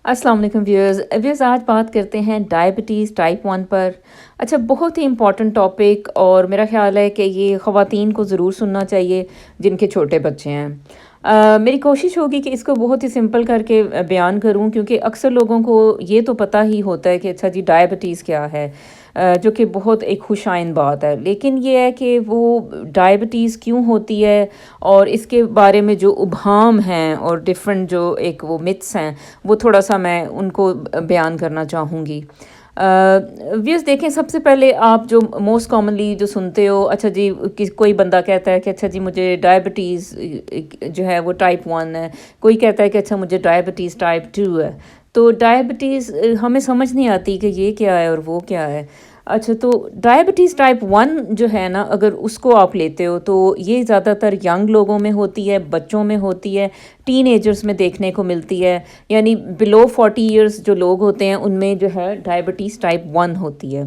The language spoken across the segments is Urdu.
السلام علیکم ویورز آج بات کرتے ہیں ڈائبٹیز ٹائپ 1 پر. اچھا، بہت ہی امپورٹنٹ ٹاپک، اور میرا خیال ہے کہ یہ خواتین کو ضرور سننا چاہیے جن کے چھوٹے بچے ہیں. میری کوشش ہوگی کہ اس کو بہت ہی سمپل کر کے بیان کروں، کیونکہ اکثر لوگوں کو یہ تو پتہ ہی ہوتا ہے کہ اچھا جی ڈائبٹیز کیا ہے، جو کہ بہت ایک خوش آئند بات ہے. لیکن یہ ہے کہ وہ ڈائبٹیز کیوں ہوتی ہے، اور اس کے بارے میں جو ابہام ہیں اور ڈفرینٹ جو ایک وہ متس ہیں، وہ تھوڑا سا میں ان کو بیان کرنا چاہوں گی. ویس دیکھیں، سب سے پہلے آپ جو موسٹ کامنلی جو سنتے ہو، اچھا جی کوئی بندہ کہتا ہے کہ اچھا جی مجھے ڈائبٹیز جو ہے وہ ٹائپ 1 ہے، کوئی کہتا ہے کہ اچھا مجھے ڈائبٹیز ٹائپ 2 ہے. تو ڈائبٹیز ہمیں سمجھ نہیں آتی کہ یہ کیا ہے اور وہ کیا ہے. اچھا، تو ڈائبٹیز ٹائپ 1 جو ہے نا، اگر اس کو آپ لیتے ہو تو یہ زیادہ تر ینگ لوگوں میں ہوتی ہے، بچوں میں ہوتی ہے، ٹین ایجرز میں دیکھنے کو ملتی ہے. یعنی بلو 40 ایئرز جو لوگ ہوتے ہیں ان میں جو ہے ڈائبٹیز ٹائپ 1 ہوتی ہے.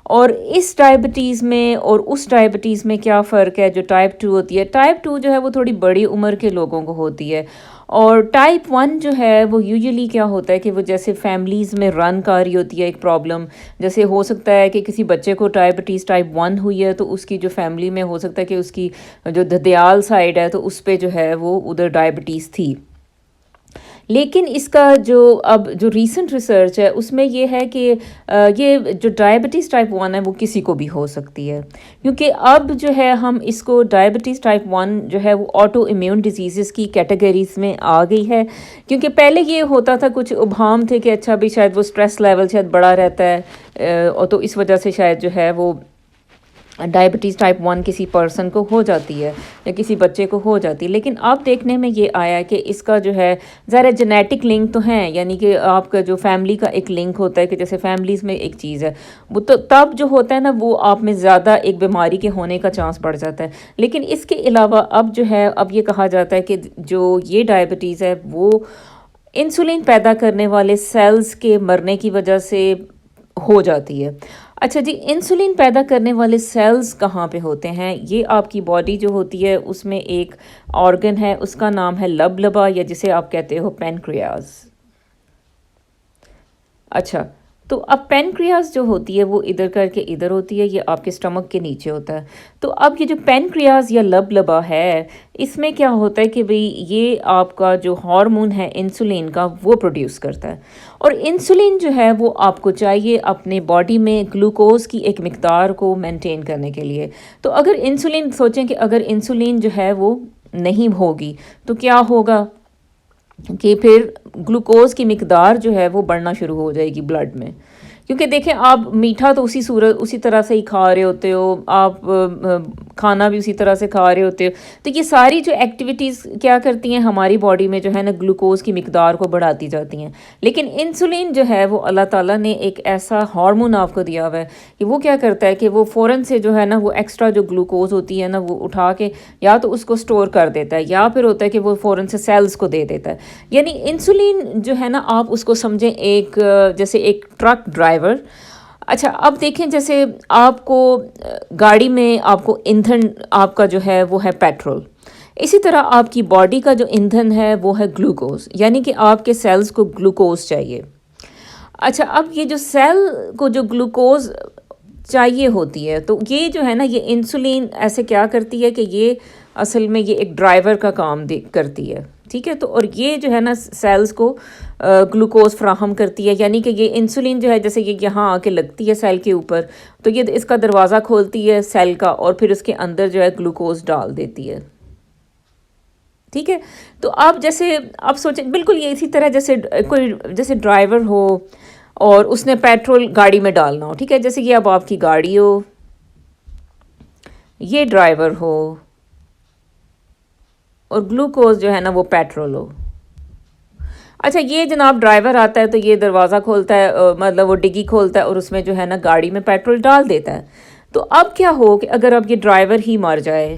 اور اس ڈائبٹیز میں اور اس ڈائبٹیز میں کیا فرق ہے جو ٹائپ 2 ہوتی ہے؟ ٹائپ 2 جو ہے وہ تھوڑی بڑی عمر کے لوگوں کو ہوتی ہے، اور ٹائپ 1 جو ہے وہ یوزلی کیا ہوتا ہے کہ وہ جیسے فیملیز میں رن کر رہی ہوتی ہے ایک پرابلم. جیسے ہو سکتا ہے کہ کسی بچے کو ڈائبٹیز ٹائپ 1 ہوئی ہے تو اس کی جو فیملی میں ہو سکتا ہے کہ اس کی جو ددیال سائڈ ہے تو اس پہ جو ہے وہ ادھر ڈائبٹیز تھی. لیکن اس کا جو اب جو ریسنٹ ریسرچ ہے اس میں یہ ہے کہ یہ جو ڈائبٹیز ٹائپ 1 ہے وہ کسی کو بھی ہو سکتی ہے، کیونکہ اب جو ہے ہم اس کو ڈائبٹیز ٹائپ 1 جو ہے وہ آٹو امیون ڈیزیزز کی کیٹیگریز میں آ گئی ہے. کیونکہ پہلے یہ ہوتا تھا، کچھ ابہام تھے کہ اچھا بھی شاید وہ سٹریس لیول شاید بڑا رہتا ہے، اور تو اس وجہ سے شاید جو ہے وہ ڈائبٹیز ٹائپ 1 کسی پرسن کو ہو جاتی ہے یا کسی بچے کو ہو جاتی ہے. لیکن اب دیکھنے میں یہ آیا کہ اس کا جو ہے ظاہر جینیٹک لنک تو ہیں، یعنی کہ آپ کا جو فیملی کا ایک لنک ہوتا ہے کہ جیسے فیملیز میں ایک چیز ہے وہ تو تب جو ہوتا ہے نا وہ آپ میں زیادہ ایک بیماری کے ہونے کا چانس بڑھ جاتا ہے. لیکن اس کے علاوہ اب جو ہے اب یہ کہا جاتا ہے کہ جو یہ ڈائبٹیز ہے وہ انسولین پیدا کرنے والے سیلز کے مرنے کی وجہ سے ہو جاتی ہے. اچھا جی، انسولین پیدا کرنے والے سیلز کہاں پہ ہوتے ہیں؟ یہ آپ کی باڈی جو ہوتی ہے اس میں ایک آرگن ہے، اس کا نام ہے لبلبا، یا جسے آپ کہتے ہو پینکریاز. اچھا، تو اب پینکریاز جو ہوتی ہے وہ ادھر کر کے ادھر ہوتی ہے، یہ آپ کے سٹمک کے نیچے ہوتا ہے. تو اب یہ جو پینکریاز یا لبلبا ہے، اس میں کیا ہوتا ہے کہ بھئی یہ آپ کا جو ہارمون ہے انسولین کا وہ پروڈیوس کرتا ہے. اور انسولین جو ہے وہ آپ کو چاہیے اپنے باڈی میں گلوکوز کی ایک مقدار کو مینٹین کرنے کے لیے. تو اگر انسولین سوچیں کہ اگر انسولین جو ہے وہ نہیں ہوگی تو کیا ہوگا کہ پھر گلوکوز کی مقدار جو ہے وہ بڑھنا شروع ہو جائے گی بلڈ میں. کیونکہ دیکھیں، آپ میٹھا تو اسی طرح سے ہی کھا رہے ہوتے ہو، آپ کھانا بھی اسی طرح سے کھا رہے ہوتے ہو. تو یہ ساری جو ایکٹیویٹیز کیا کرتی ہیں ہماری باڈی میں جو ہے نا گلوکوز کی مقدار کو بڑھاتی جاتی ہیں. لیکن انسولین جو ہے وہ اللہ تعالیٰ نے ایک ایسا ہارمون آپ کو دیا ہوا ہے کہ وہ کیا کرتا ہے کہ وہ فوراً سے جو ہے نا وہ ایکسٹرا جو گلوکوز ہوتی ہے نا وہ اٹھا کے یا تو اس کو سٹور کر دیتا ہے، یا پھر ہوتا ہے کہ وہ فوراً سے سیلز کو دے دیتا ہے. یعنی انسولین جو ہے نا آپ اس کو سمجھیں ایک جیسے ایک ٹرک ڈرائیور. اچھا، اب دیکھیں جیسے آپ کو گاڑی میں آپ کو ایندھن آپ کا جو ہے وہ ہے پیٹرول، اسی طرح آپ کی باڈی کا جو ایندھن ہے وہ ہے گلوکوز، یعنی کہ آپ کے سیلز کو گلوکوز چاہیے. اچھا، اب یہ جو سیل کو جو گلوکوز چاہیے ہوتی ہے تو یہ جو ہے نا یہ انسولین ایسے کیا کرتی ہے کہ یہ اصل میں یہ ایک ڈرائیور کا کام کرتی ہے. ٹھیک ہے، تو اور یہ جو ہے نا سیلز کو گلوکوز فراہم کرتی ہے. یعنی کہ یہ انسولین جو ہے جیسے یہ یہاں آ کے لگتی ہے سیل کے اوپر، تو یہ اس کا دروازہ کھولتی ہے سیل کا، اور پھر اس کے اندر جو ہے گلوکوز ڈال دیتی ہے. ٹھیک ہے، تو آپ جیسے آپ سوچیں بالکل یہ اسی طرح جیسے کوئی جیسے ڈرائیور ہو اور اس نے پیٹرول گاڑی میں ڈالنا ہو. ٹھیک ہے، جیسے کہ اب آپ کی گاڑی ہو، یہ ڈرائیور ہو، اور گلوکوز جو ہے نا وہ پیٹرول ہو. اچھا، یہ جناب ڈرائیور آتا ہے تو یہ دروازہ کھولتا ہے، مطلب وہ ڈگی کھولتا ہے اور اس میں جو ہے نا گاڑی میں پیٹرول ڈال دیتا ہے. تو اب کیا ہو کہ اگر اب یہ ڈرائیور ہی مر جائے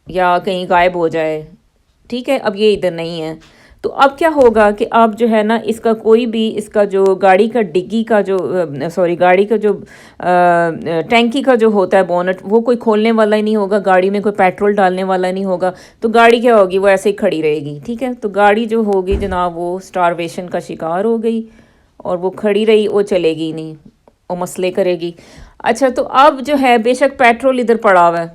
یا کہیں غائب ہو جائے، ٹھیک ہے، اب یہ ادھر نہیں ہے، تو اب کیا ہوگا کہ اب جو ہے نا اس کا کوئی بھی اس کا جو گاڑی کا ڈگی کا جو گاڑی کا جو ٹینکی کا جو ہوتا ہے بونٹ، وہ کوئی کھولنے والا ہی نہیں ہوگا، گاڑی میں کوئی پیٹرول ڈالنے والا نہیں ہوگا، تو گاڑی کیا ہوگی، وہ ایسے ہی کھڑی رہے گی. ٹھیک ہے، تو گاڑی جو ہوگی جناب وہ سٹارویشن کا شکار ہو گئی، اور وہ کھڑی رہی، وہ چلے گی نہیں، وہ مسئلے کرے گی. اچھا تو اب جو ہے بے شک پیٹرول ادھر پڑا ہوا ہے،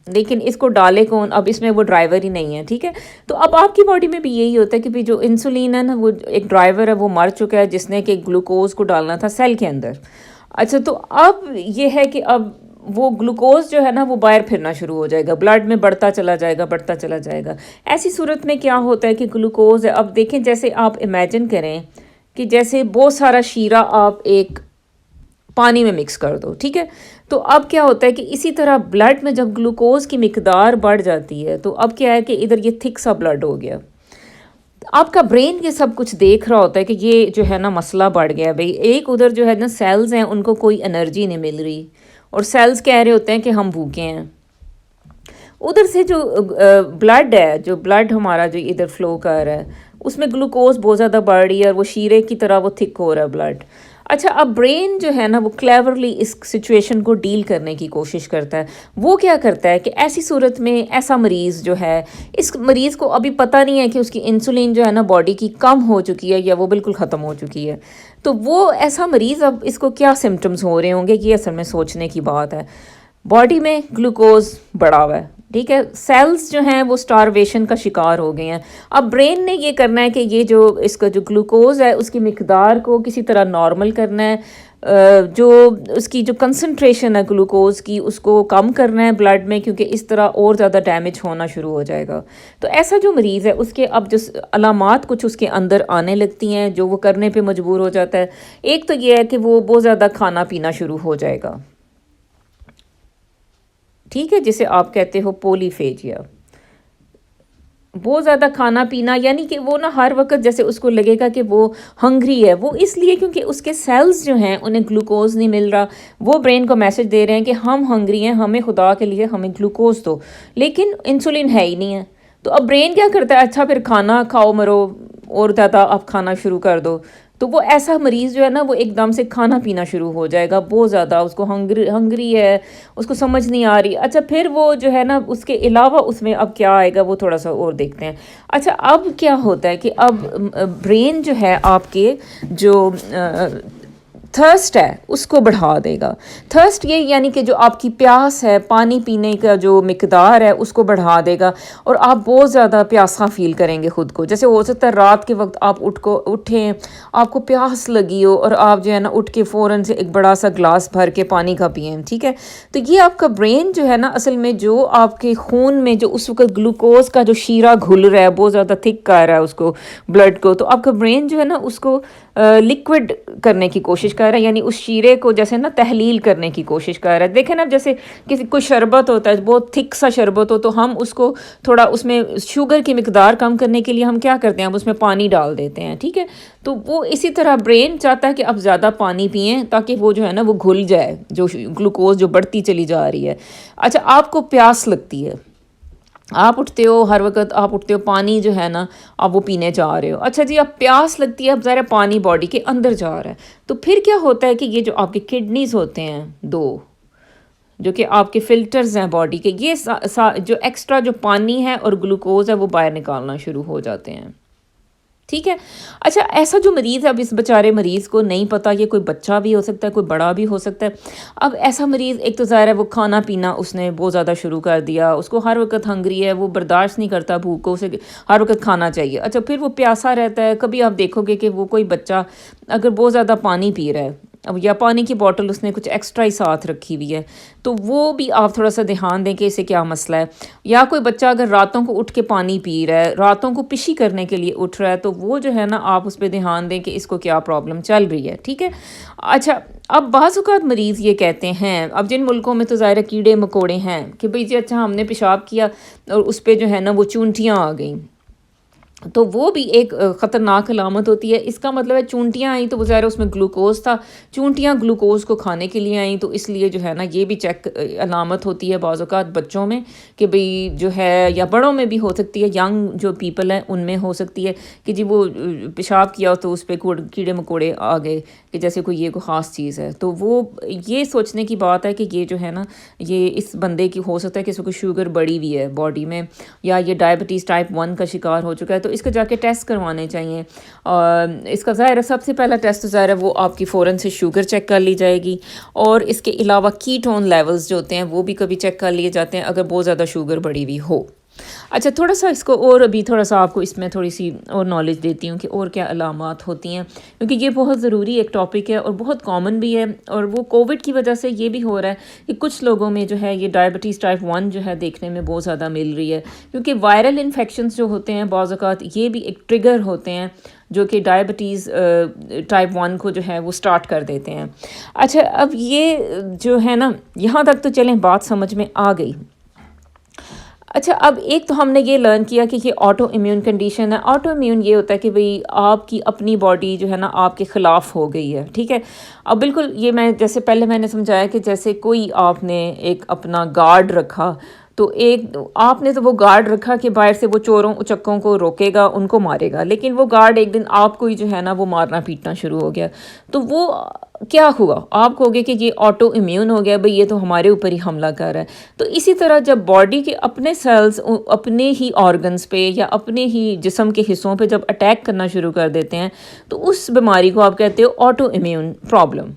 لیکن اس کو ڈالے کون؟ اب اس میں وہ ڈرائیور ہی نہیں ہے. ٹھیک ہے، تو اب آپ کی باڈی میں بھی یہی ہوتا ہے کہ بھی جو انسولین ہے نا، وہ ایک ڈرائیور ہے، وہ مر چکا ہے جس نے کہ گلوکوز کو ڈالنا تھا سیل کے اندر. اچھا تو اب یہ ہے کہ اب وہ گلوکوز جو ہے نا وہ باہر پھرنا شروع ہو جائے گا، بلڈ میں بڑھتا چلا جائے گا، بڑھتا چلا جائے گا. ایسی صورت میں کیا ہوتا ہے کہ گلوکوز ہے، اب دیکھیں جیسے آپ امیجن کریں کہ جیسے بہت سارا شیرہ آپ ایک پانی میں مکس کر دو. ٹھیک ہے، تو اب کیا ہوتا ہے کہ اسی طرح بلڈ میں جب گلوکوز کی مقدار بڑھ جاتی ہے تو اب کیا ہے کہ ادھر یہ تھک سا بلڈ ہو گیا. آپ کا برین یہ سب کچھ دیکھ رہا ہوتا ہے کہ یہ جو ہے نا مسئلہ بڑھ گیا بھئی. ایک ادھر جو ہے نا سیلز ہیں، ان کو کوئی انرجی نہیں مل رہی، اور سیلز کہہ رہے ہوتے ہیں کہ ہم بھوکے ہیں. ادھر سے جو بلڈ ہے، جو بلڈ ہمارا جو ادھر فلو کر رہا ہے، اس میں گلوکوز بہت زیادہ بڑھ رہی ہے، اور وہ شیرے کی طرح وہ تھک ہو رہا ہے بلڈ. اچھا اب برین جو ہے نا وہ کلیورلی اس سچویشن کو ڈیل کرنے کی کوشش کرتا ہے. وہ کیا کرتا ہے کہ ایسی صورت میں ایسا مریض جو ہے، اس مریض کو ابھی پتہ نہیں ہے کہ اس کی انسولین جو ہے نا باڈی کی کم ہو چکی ہے یا وہ بالکل ختم ہو چکی ہے. تو وہ ایسا مریض اب اس کو کیا سمٹمز ہو رہے ہوں گے، یہ اصل میں سوچنے کی بات ہے. باڈی میں گلوکوز بڑھا ہوا ہے، ٹھیک ہے، سیلز جو ہیں وہ سٹارویشن کا شکار ہو گئے ہیں. اب برین نے یہ کرنا ہے کہ یہ جو اس کا جو گلوکوز ہے اس کی مقدار کو کسی طرح نارمل کرنا ہے، جو اس کی جو کنسنٹریشن ہے گلوکوز کی اس کو کم کرنا ہے بلڈ میں، کیونکہ اس طرح اور زیادہ ڈیمیج ہونا شروع ہو جائے گا. تو ایسا جو مریض ہے اس کے اب جو علامات کچھ اس کے اندر آنے لگتی ہیں جو وہ کرنے پہ مجبور ہو جاتا ہے. ایک تو یہ ہے کہ وہ بہت زیادہ کھانا پینا شروع ہو جائے گا، ٹھیک ہے، جسے آپ کہتے ہو پولی فیجیا. بہت زیادہ کھانا پینا، یعنی کہ وہ نا ہر وقت جیسے اس کو لگے گا کہ وہ ہنگری ہے، وہ اس لیے کیونکہ اس کے سیلز جو ہیں انہیں گلوکوز نہیں مل رہا. وہ برین کو میسج دے رہے ہیں کہ ہم ہنگری ہیں، ہمیں خدا کے لیے ہمیں گلوکوز دو، لیکن انسولین ہے ہی نہیں ہے. تو اب برین کیا کرتا ہے، اچھا پھر کھانا کھاؤ مرو، اور زیادہ آپ کھانا شروع کر دو. تو وہ ایسا مریض جو ہے نا وہ ایک دم سے کھانا پینا شروع ہو جائے گا بہت زیادہ، اس کو ہنگری ہے، اس کو سمجھ نہیں آ رہی. اچھا پھر وہ جو ہے نا اس کے علاوہ اس میں اب کیا آئے گا وہ تھوڑا سا اور دیکھتے ہیں. اچھا اب کیا ہوتا ہے کہ اب برین جو ہے آپ کے جو تھرسٹ ہے اس کو بڑھا دے گا. تھرسٹ یہ یعنی کہ جو آپ کی پیاس ہے، پانی پینے کا جو مقدار ہے اس کو بڑھا دے گا، اور آپ بہت زیادہ پیاسا فیل کریں گے خود کو. جیسے ہو سکتا ہے رات کے وقت آپ اٹھیں، آپ کو پیاس لگی ہو، اور آپ جو ہے نا اٹھ کے فوراً سے ایک بڑا سا گلاس بھر کے پانی کا پئیں. ٹھیک ہے، تو یہ آپ کا برین جو ہے نا اصل میں جو آپ کے خون میں جو اس وقت گلوکوز کا جو شیرہ گھل رہا ہے، بہت زیادہ تھک کر رہا ہے اس کو بلڈ کو، تو آپ کا برین جو ہے نا اس کو لکوڈ کرنے کی کوشش کر رہا ہے، یعنی اس شیرے کو جیسے نا تحلیل کرنے کی کوشش کر رہا ہے. دیکھیں نا جیسے کسی کوئی شربت ہوتا ہے، بہت تھک سا شربت ہو، تو ہم اس کو تھوڑا اس میں شوگر کی مقدار کم کرنے کے لیے ہم کیا کرتے ہیں، ہم اس میں پانی ڈال دیتے ہیں. ٹھیک ہے، تو وہ اسی طرح برین چاہتا ہے کہ اب زیادہ پانی پئیں تاکہ وہ جو ہے نا وہ گھل جائے، جو گلوکوز جو بڑھتی چلی جا رہی ہے. اچھا آپ کو پیاس لگتی ہے، آپ اٹھتے ہو، ہر وقت آپ اٹھتے ہو، پانی جو ہے نا آپ وہ پینے جا رہے ہو. اچھا جی اب پیاس لگتی ہے، اب ظاہر پانی باڈی کے اندر جا رہا ہے، تو پھر کیا ہوتا ہے کہ یہ جو آپ کے کڈنیز ہوتے ہیں دو، جو کہ آپ کے فلٹرز ہیں باڈی کے، یہ جو ایکسٹرا جو پانی ہے اور گلوکوز ہے وہ باہر نکالنا شروع ہو جاتے ہیں. ٹھیک ہے. اچھا ایسا جو مریض ہے، اب اس بیچارے مریض کو نہیں پتہ، یہ کوئی بچہ بھی ہو سکتا ہے، کوئی بڑا بھی ہو سکتا ہے. اب ایسا مریض ایک تو ظاہر ہے وہ کھانا پینا اس نے بہت زیادہ شروع کر دیا، اس کو ہر وقت ہنگری ہے، وہ برداشت نہیں کرتا بھوک کو، اسے ہر وقت کھانا چاہیے. اچھا پھر وہ پیاسا رہتا ہے. کبھی آپ دیکھو گے کہ وہ کوئی بچہ اگر بہت زیادہ پانی پی رہا ہے، اب یا پانی کی بوٹل اس نے کچھ ایکسٹرا ہی ساتھ رکھی ہوئی ہے، تو وہ بھی آپ تھوڑا سا دھیان دیں کہ اسے کیا مسئلہ ہے. یا کوئی بچہ اگر راتوں کو اٹھ کے پانی پی رہا ہے، راتوں کو پشی کرنے کے لیے اٹھ رہا ہے، تو وہ جو ہے نا آپ اس پہ دھیان دیں کہ اس کو کیا پرابلم چل رہی ہے. ٹھیک ہے. اچھا اب بعض اوقات مریض یہ کہتے ہیں، اب جن ملکوں میں تو ظاہر کیڑے مکوڑے ہیں، کہ بھئی جی اچھا ہم نے پیشاب کیا اور اس پہ جو ہے نا وہ چونٹیاں آ گئیں، تو وہ بھی ایک خطرناک علامت ہوتی ہے. اس کا مطلب ہے چونٹیاں آئیں تو وہ ظاہر اس میں گلوکوز تھا، چونٹیاں گلوکوز کو کھانے کے لیے آئیں، تو اس لیے جو ہے نا یہ بھی چیک علامت ہوتی ہے بعض اوقات بچوں میں کہ بھئی جو ہے، یا بڑوں میں بھی ہو سکتی ہے، ینگ جو پیپل ہیں ان میں ہو سکتی ہے کہ جی وہ پیشاب کیا تو اس پہ کیڑے مکوڑے آ گئے کہ جیسے کوئی خاص چیز ہے. تو وہ یہ سوچنے کی بات ہے کہ یہ جو ہے نا یہ اس بندے کی ہو سکتا ہے کہ اس کو شوگر بڑی ہوئی ہے باڈی میں، یا یہ ڈائبٹیز ٹائپ 1 کا شکار ہو چکا ہے. تو اس کو جا کے ٹیسٹ کروانے چاہیے. اس کا ظاہر ہے سب سے پہلا ٹیسٹ ظاہر ہے وہ آپ کی فوراً سے شوگر چیک کر لی جائے گی، اور اس کے علاوہ کیٹون لیولز جو ہوتے ہیں وہ بھی کبھی چیک کر لیے جاتے ہیں اگر بہت زیادہ شوگر بڑی ہوئی ہو. اچھا تھوڑا سا اس کو اور ابھی تھوڑا سا آپ کو اس میں تھوڑی سی اور نالج دیتی ہوں کہ اور کیا علامات ہوتی ہیں، کیونکہ یہ بہت ضروری ایک ٹاپک ہے اور بہت کامن بھی ہے. اور وہ کووڈ کی وجہ سے یہ بھی ہو رہا ہے کہ کچھ لوگوں میں جو ہے یہ ڈائبٹیز ٹائپ 1 جو ہے دیکھنے میں بہت زیادہ مل رہی ہے، کیونکہ وائرل انفیکشنز جو ہوتے ہیں بعض اوقات یہ بھی ایک ٹریگر ہوتے ہیں جو کہ ڈائبٹیز ٹائپ 1 کو جو ہے وہ سٹارٹ کر دیتے ہیں. اچھا اب یہ جو ہے نا یہاں تک تو چلیں بات سمجھ میں آ گئی. اچھا اب ایک تو ہم نے یہ لرن کیا کہ یہ آٹو امیون کنڈیشن ہے. آٹو امیون یہ ہوتا ہے کہ بھئی آپ کی اپنی باڈی جو ہے نا آپ کے خلاف ہو گئی ہے، ٹھیک ہے. اب بالکل یہ میں جیسے پہلے میں نے سمجھایا کہ جیسے کوئی آپ نے ایک اپنا گارڈ رکھا، تو ایک آپ نے تو وہ گارڈ رکھا کہ باہر سے وہ چوروں اچکوں کو روکے گا، ان کو مارے گا، لیکن وہ گارڈ ایک دن آپ کو ہی جو ہے نا وہ مارنا پیٹنا شروع ہو گیا. تو وہ کیا ہوا؟ آپ کہو گے کہ یہ آٹو امیون ہو گیا، بھئی یہ تو ہمارے اوپر ہی حملہ کر رہا ہے. تو اسی طرح جب باڈی کے اپنے سیلز اپنے ہی آرگنز پہ یا اپنے ہی جسم کے حصوں پہ جب اٹیک کرنا شروع کر دیتے ہیں تو اس بیماری کو آپ کہتے ہو آٹو امیون پرابلم.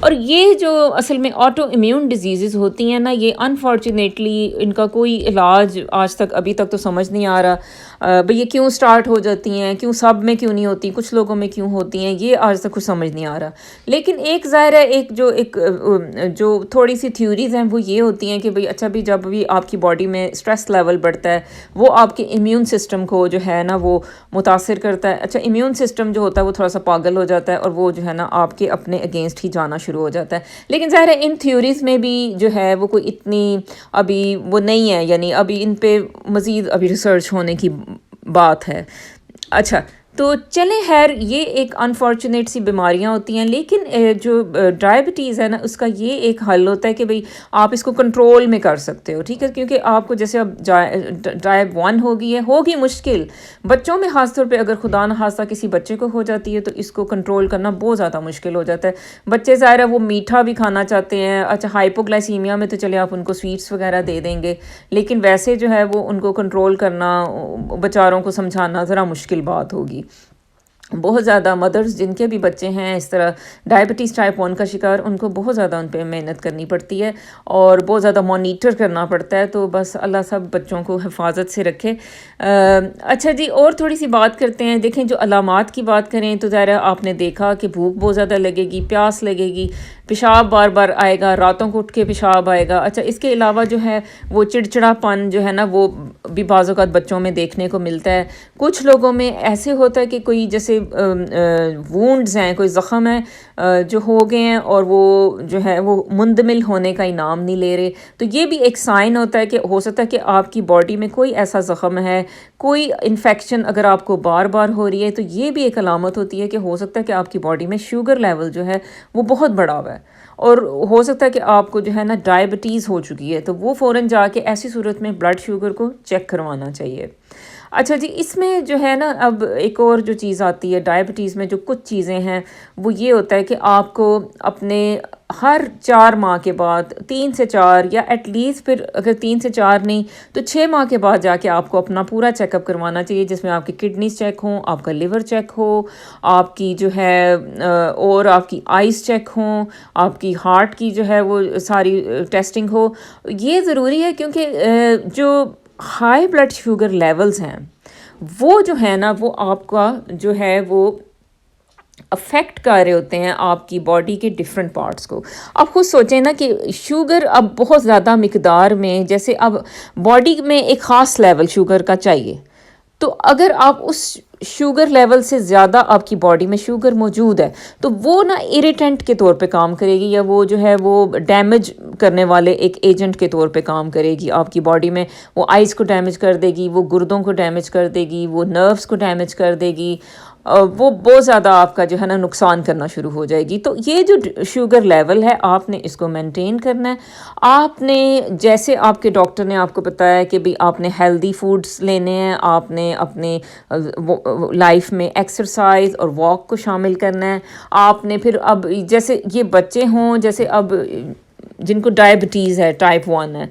اور یہ جو اصل میں آٹو امیون ڈیزیزز ہوتی ہیں نا، یہ انفارچونیٹلی ان کا کوئی علاج آج تک ابھی تک تو سمجھ نہیں آ رہا. بھئی یہ کیوں سٹارٹ ہو جاتی ہیں، کیوں سب میں کیوں نہیں ہوتی، کچھ لوگوں میں کیوں ہوتی ہیں، یہ آج تک کچھ سمجھ نہیں آ رہا. لیکن ایک ظاہر ہے جو تھوڑی سی تھیوریز ہیں وہ یہ ہوتی ہیں کہ بھئی اچھا بھی جب بھی آپ کی باڈی میں سٹریس لیول بڑھتا ہے وہ آپ کے امیون سسٹم کو جو ہے نا وہ متاثر کرتا ہے. اچھا امیون سسٹم جو ہوتا ہے وہ تھوڑا سا پاگل ہو جاتا ہے اور وہ جو ہے نا آپ کے اپنے اگینسٹ ہی جانا شروع ہو جاتا ہے. لیکن ظاہر ہے ان تھیوریز میں بھی جو ہے وہ کوئی اتنی ابھی وہ نہیں ہے، یعنی ابھی ان پہ مزید ابھی ریسرچ ہونے کی بات ہے. اچھا تو چلیں خیر یہ ایک انفارچونیٹ سی بیماریاں ہوتی ہیں، لیکن جو ڈائبٹیز ہے نا اس کا یہ ایک حل ہوتا ہے کہ بھئی آپ اس کو کنٹرول میں کر سکتے ہو، ٹھیک ہے. کیونکہ آپ کو جیسے اب ٹائپ 1 ہوگی مشکل بچوں میں، خاص طور پہ اگر خدا نخواستہ کسی بچے کو ہو جاتی ہے تو اس کو کنٹرول کرنا بہت زیادہ مشکل ہو جاتا ہے. بچے ظاہر ہے وہ میٹھا بھی کھانا چاہتے ہیں. اچھا ہائپوگلائسیمیا میں تو چلے آپ ان کو سویٹس وغیرہ دے دیں گے، لیکن ویسے جو ہے وہ ان کو کنٹرول کرنا، بیچاروں کو سمجھانا ذرا مشکل بات ہوگی. بہت زیادہ مدرز جن کے بھی بچے ہیں اس طرح ڈائبٹیز ٹائپ 1 کا شکار، ان کو بہت زیادہ ان پہ محنت کرنی پڑتی ہے اور بہت زیادہ مانیٹر کرنا پڑتا ہے. تو بس اللہ سب بچوں کو حفاظت سے رکھے. اچھا جی اور تھوڑی سی بات کرتے ہیں. دیکھیں جو علامات کی بات کریں تو ظاہر ہے آپ نے دیکھا کہ بھوک بہت زیادہ لگے گی، پیاس لگے گی، پیشاب بار بار آئے گا، راتوں کو اٹھ کے پیشاب آئے گا. اچھا اس کے علاوہ جو ہے وہ چڑچڑا پن جو ہے نا وہ بھی بعض اوقات بچوں میں دیکھنے کو ملتا ہے. کچھ لوگوں میں ایسے ہوتا ہے کہ کوئی جیسے وونڈز ہیں، کوئی زخم ہے جو ہو گئے ہیں اور وہ جو ہے وہ مندمل ہونے کا نام نہیں لے رہے. تو یہ بھی ایک سائن ہوتا ہے کہ ہو سکتا ہے کہ آپ کی باڈی میں کوئی ایسا زخم ہے، کوئی انفیکشن اگر آپ کو بار بار ہو رہی ہے تو یہ بھی ایک علامت ہوتی ہے کہ ہو سکتا ہے کہ آپ کی باڈی میں شوگر لیول جو ہے وہ بہت بڑا ہوا ہے اور ہو سکتا ہے کہ آپ کو جو ہے نا ڈائبٹیز ہو چکی ہے. تو وہ فوراً جا کے ایسی صورت میں بلڈ شوگر کو چیک کروانا چاہیے. اچھا جی اس میں جو ہے نا اب ایک اور جو چیز آتی ہے ڈائبٹیز میں، جو کچھ چیزیں ہیں وہ یہ ہوتا ہے کہ آپ کو اپنے ہر 4 ماہ کے بعد 3 سے 4 یا ایٹ لیسٹ پھر اگر 3 سے 4 نہیں تو 6 ماہ کے بعد جا کے آپ کو اپنا پورا چیک اپ کروانا چاہیے، جس میں آپ کی کڈنیز چیک ہوں، آپ کا لیور چیک ہو، آپ کی جو ہے اور آپ کی آئیز چیک ہوں، آپ کی ہارٹ کی جو ہے وہ ساری ٹیسٹنگ ہو. یہ ضروری ہے کیونکہ جو ہائی بلڈ شوگر لیولز ہیں وہ جو ہے نا وہ آپ کا جو ہے وہ افیکٹ کر رہے ہوتے ہیں آپ کی باڈی کے ڈفرینٹ پارٹس کو. آپ خود سوچیں نا کہ شوگر اب بہت زیادہ مقدار میں، جیسے اب باڈی میں ایک خاص لیول شوگر کا چاہیے، تو اگر آپ اس شوگر لیول سے زیادہ آپ کی باڈی میں شوگر موجود ہے تو وہ نا اریٹنٹ کے طور پہ کام کرے گی، یا وہ جو ہے وہ ڈیمیج کرنے والے ایک ایجنٹ کے طور پہ کام کرے گی آپ کی باڈی میں. وہ آئز کو ڈیمیج کر دے گی، وہ گردوں کو ڈیمیج کر دے گی، وہ نروز کو ڈیمیج کر دے گی، وہ بہت زیادہ آپ کا جو ہے نا نقصان کرنا شروع ہو جائے گی. تو یہ جو شوگر لیول ہے آپ نے اس کو مینٹین کرنا ہے. آپ نے جیسے آپ کے ڈاکٹر نے آپ کو بتایا کہ بھی آپ نے ہیلدی فوڈز لینے ہیں، آپ نے اپنے لائف میں ایکسرسائز اور واک کو شامل کرنا ہے. آپ نے پھر اب جیسے یہ بچے ہوں، جیسے اب جن کو ڈائبٹیز ہے ٹائپ 1 ہے،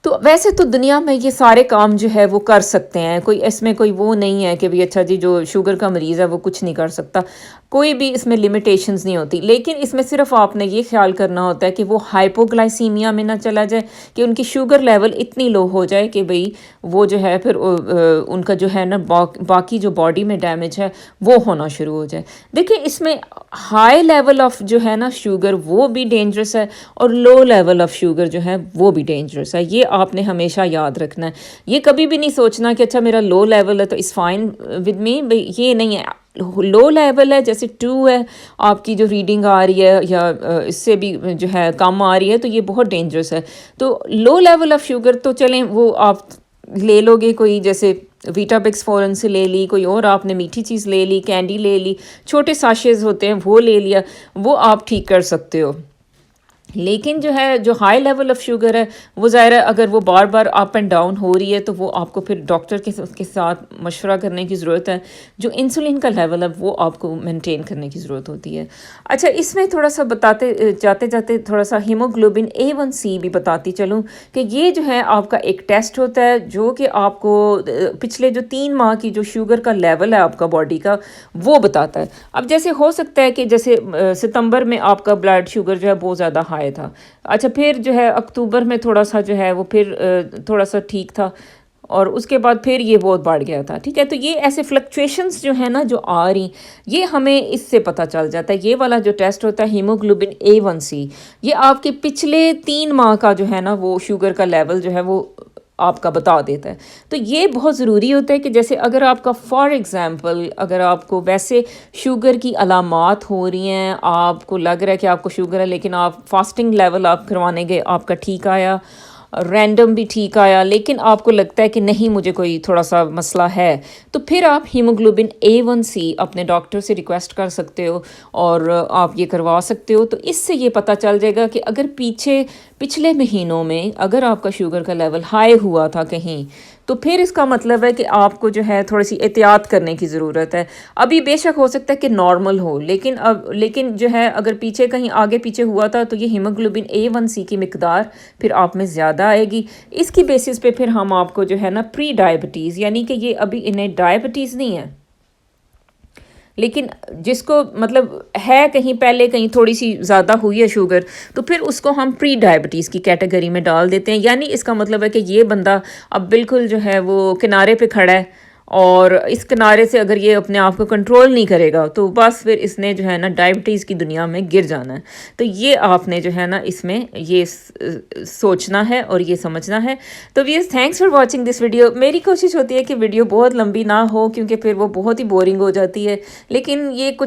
تو ویسے تو دنیا میں یہ سارے کام جو ہے وہ کر سکتے ہیں، کوئی اس میں کوئی وہ نہیں ہے کہ بھی اچھا جی جو شوگر کا مریض ہے وہ کچھ نہیں کر سکتا، کوئی بھی اس میں لیمیٹیشنز نہیں ہوتی. لیکن اس میں صرف آپ نے یہ خیال کرنا ہوتا ہے کہ وہ ہائپوگلائسیمیا میں نہ چلا جائے، کہ ان کی شوگر لیول اتنی لو ہو جائے کہ بھئی وہ جو ہے پھر ان کا جو ہے نا باقی جو باڈی میں ڈیمیج ہے وہ ہونا شروع ہو جائے. دیکھیں اس میں ہائی لیول آف جو ہے نا شوگر وہ بھی ڈینجرس ہے، اور لو لیول آف شوگر جو ہے وہ بھی ڈینجرس ہے. یہ آپ نے ہمیشہ یاد رکھنا ہے. یہ کبھی بھی نہیں سوچنا کہ اچھا میرا لو لیول ہے تو اس فائن ود می، یہ نہیں ہے. لو لیول ہے جیسے 2 ہے آپ کی جو ریڈنگ آ رہی ہے، یا اس سے بھی جو ہے کم آ رہی ہے، تو یہ بہت ڈینجرس ہے. تو لو لیول آف شوگر تو چلیں وہ آپ لے لو گے، کوئی جیسے ویٹا بکس فورن سے لے لی، کوئی اور آپ نے میٹھی چیز لے لی، کینڈی لے لی، چھوٹے ساشیز ہوتے ہیں وہ لے لیا، وہ آپ ٹھیک کر سکتے ہو. لیکن جو ہے جو ہائی لیول آف شوگر ہے وہ ظاہر ہے اگر وہ بار بار اپ اینڈ ڈاؤن ہو رہی ہے تو وہ آپ کو پھر ڈاکٹر کے ساتھ مشورہ کرنے کی ضرورت ہے. جو انسولین کا لیول ہے وہ آپ کو مینٹین کرنے کی ضرورت ہوتی ہے. اچھا اس میں تھوڑا سا بتاتے جاتے تھوڑا سا ہیموگلوبن A1C بھی بتاتی چلوں کہ یہ جو ہے آپ کا ایک ٹیسٹ ہوتا ہے جو کہ آپ کو پچھلے جو 3 ماہ کی جو شوگر کا لیول ہے آپ کا باڈی کا وہ بتاتا ہے. اب جیسے ہو سکتا ہے کہ جیسے ستمبر میں آپ کا بلڈ شوگر جو ہے بہت زیادہ ہائی تھا، اچھا پھر جو ہے اکتوبر میں تھوڑا سا جو ہے وہ پھر تھوڑا سا ٹھیک تھا، اور اس کے بعد پھر یہ بہت بڑھ گیا تھا. ٹھیک ہے، تو یہ ایسے فلکچویشنز جو ہے نا جو آ رہی، یہ ہمیں اس سے پتہ چل جاتا ہے. یہ والا جو ٹیسٹ ہوتا ہے ہیموگلوبن A1C، یہ آپ کے پچھلے 3 ماہ کا جو ہے نا وہ شوگر کا لیول جو ہے وہ آپ کا بتا دیتا ہے. تو یہ بہت ضروری ہوتا ہے کہ جیسے اگر آپ کا فار ایگزامپل اگر آپ کو ویسے شوگر کی علامات ہو رہی ہیں، آپ کو لگ رہا ہے کہ آپ کو شوگر ہے، لیکن آپ فاسٹنگ لیول آپ کروانے گئے، آپ کا ٹھیک آیا، رینڈم بھی ٹھیک آیا، لیکن آپ کو لگتا ہے کہ نہیں مجھے کوئی تھوڑا سا مسئلہ ہے، تو پھر آپ ہیموگلوبن A1C اپنے ڈاکٹر سے ریکویسٹ کر سکتے ہو اور آپ یہ کروا سکتے ہو. تو اس سے یہ پتہ چل جائے گا کہ اگر پچھلے مہینوں میں اگر آپ کا شوگر کا لیول ہائی ہوا تھا کہیں، تو پھر اس کا مطلب ہے کہ آپ کو جو ہے تھوڑی سی احتیاط کرنے کی ضرورت ہے. ابھی بے شک ہو سکتا ہے کہ نارمل ہو، لیکن جو ہے اگر پیچھے کہیں آگے پیچھے ہوا تھا تو یہ ہیموگلوبن A1C کی مقدار پھر آپ میں زیادہ آئے گی. اس کی بیسس پہ پھر ہم آپ کو جو ہے نا پری ڈائبٹیز، یعنی کہ یہ ابھی انہیں ڈائبٹیز نہیں ہے، لیکن جس کو مطلب ہے کہیں پہلے کہیں تھوڑی سی زیادہ ہوئی ہے شوگر، تو پھر اس کو ہم پری ڈائبٹیز کی کیٹیگری میں ڈال دیتے ہیں. یعنی اس کا مطلب ہے کہ یہ بندہ اب بالکل جو ہے وہ کنارے پہ کھڑا ہے، اور اس کنارے سے اگر یہ اپنے آپ کو کنٹرول نہیں کرے گا تو بس پھر اس نے جو ہے نا ڈائبٹیز کی دنیا میں گر جانا ہے. تو یہ آپ نے جو ہے نا اس میں یہ سوچنا ہے اور یہ سمجھنا ہے. تو viewers thanks for watching this video. میری کوشش ہوتی ہے کہ ویڈیو بہت لمبی نہ ہو کیونکہ پھر وہ بہت ہی بورنگ ہو جاتی ہے، لیکن یہ کچھ